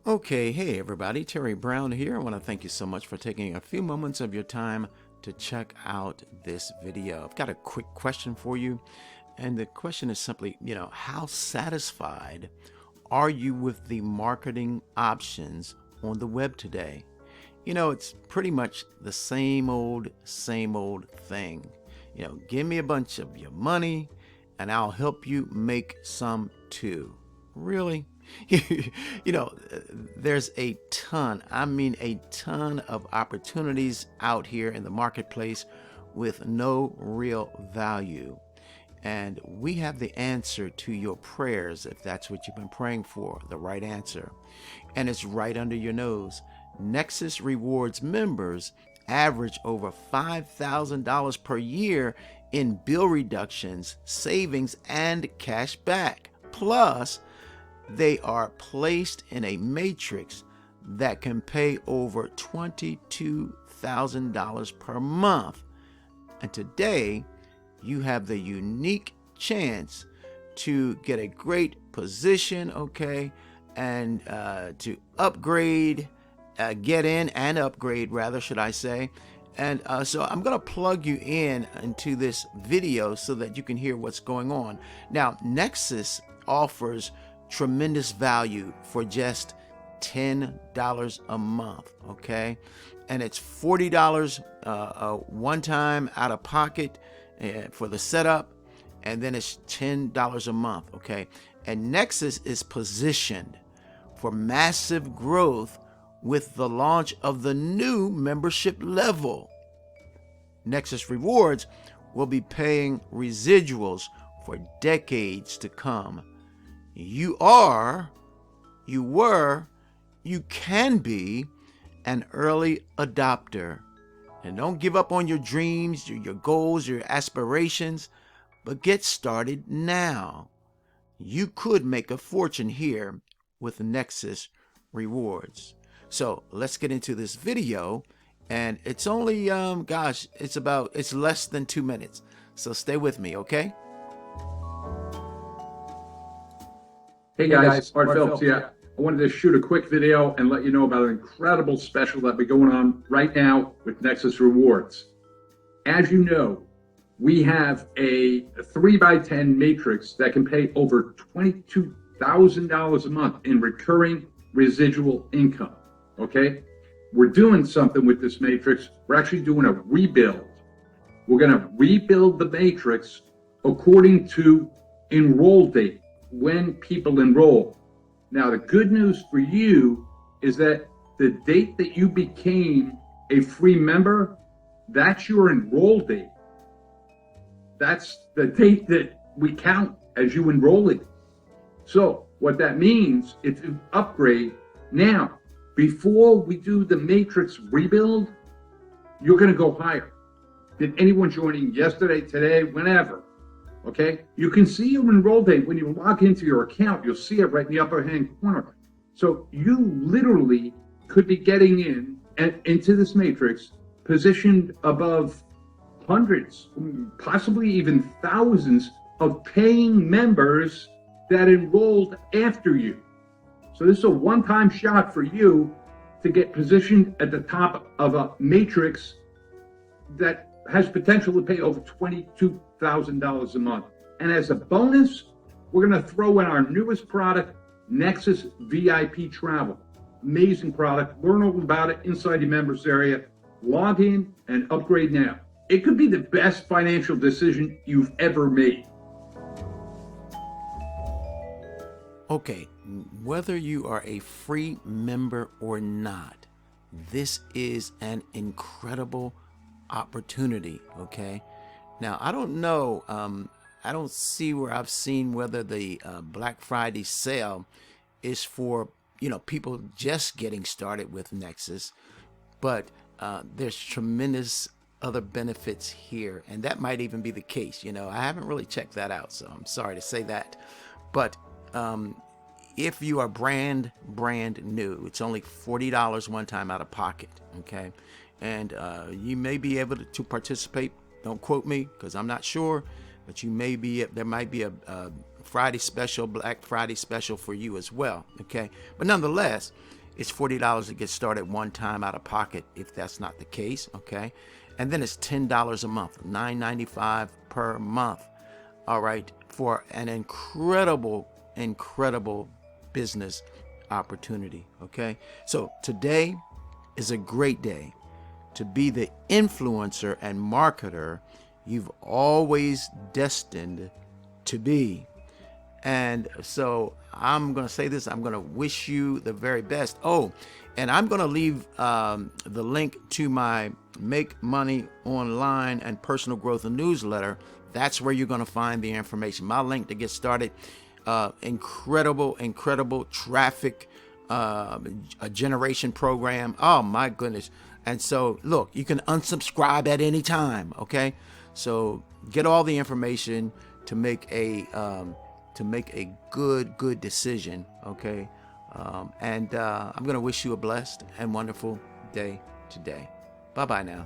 Okay, hey everybody, Terry Brown here. I want to thank you so much for taking a few moments of your time to check out this video. I've got a quick question for you, and the question is simply, how satisfied are you with the marketing options on the web today? It's pretty much the same old thing. Give me a bunch of your money and I'll help you make some too. Really? There's a ton, a ton of opportunities out here in the marketplace with no real value. And we have the answer to your prayers if that's what you've been praying for, the right answer. And it's right under your nose. Nexus Rewards members average over $5,000 per year in bill reductions, savings, and cash back. Plus, they are placed in a matrix that can pay over $22,000 per month. And today, you have the unique chance to get a great position, and to upgrade, get in and upgrade, rather, should I say. And so I'm going to plug you into this video so that you can hear what's going on. Now, Nexus offers tremendous value for just $10 a month, and it's $40 one time out of pocket for the setup, and then it's $10 a month, and Nexus is positioned for massive growth with the launch of the new membership level. Nexus Rewards will be paying residuals for decades to come. You are, you were, you can be an early adopter. And don't give up on your dreams, your goals, your aspirations, but get started now. You could make a fortune here with Nexus Rewards. So let's get into this video. And it's only, it's less than 2 minutes. So stay with me, okay? Hey guys, Art Phelps here. I wanted to shoot a quick video and let you know about an incredible special that be going on right now with Nexus Rewards. As you know, we have a 3x10 matrix that can pay over $22,000 a month in recurring residual income, We're doing something with this matrix. We're actually doing a rebuild. We're going to rebuild the matrix according to enroll date, when people enroll. Now, the good news for you is that the date that you became a free member, that's your enroll date. That's the date that we count as you enrolling. So what that means, if you upgrade now, before we do the matrix rebuild, you're going to go higher than anyone joining yesterday, today, whenever. You can see your enroll date when you log into your account. You'll see it right in the upper hand corner. So you literally could be getting into this matrix positioned above hundreds, possibly even thousands of paying members that enrolled after you. So this is a one-time shot for you to get positioned at the top of a matrix that has potential to pay over $22,000 a month. And as a bonus, we're going to throw in our newest product, Nexus VIP Travel. Amazing product. Learn all about it inside the members area. Log in and upgrade now. It could be the best financial decision you've ever made. Okay, whether you are a free member or not, this is an incredible opportunity. Now, I don't know, I don't see where I've seen whether the Black Friday sale is for people just getting started with Nexus, but there's tremendous other benefits here, and that might even be the case. I haven't really checked that out, so I'm sorry to say that. But if you are brand new, it's only $40 one time out of pocket, and you may be able to participate. Don't quote me because I'm not sure, but you may be. There might be a Friday special, Black Friday special for you as well. But nonetheless, It's $40 to get started one time out of pocket if that's not the case, okay? And then it's $10 a month, $9.95 per month, all right, for an incredible business opportunity, okay? So today is a great day to be the influencer and marketer you've always destined to be. And so I'm going to say this, I'm going to wish you the very best. Oh, and I'm going to leave the link to my Make Money Online and Personal Growth newsletter. That's where you're going to find the information. My link to get started. Incredible traffic a generation program. Oh my goodness. And so look, you can unsubscribe at any time, okay? So get all the information to make a good decision, okay? And I'm going to wish you a blessed and wonderful day today. Bye-bye now.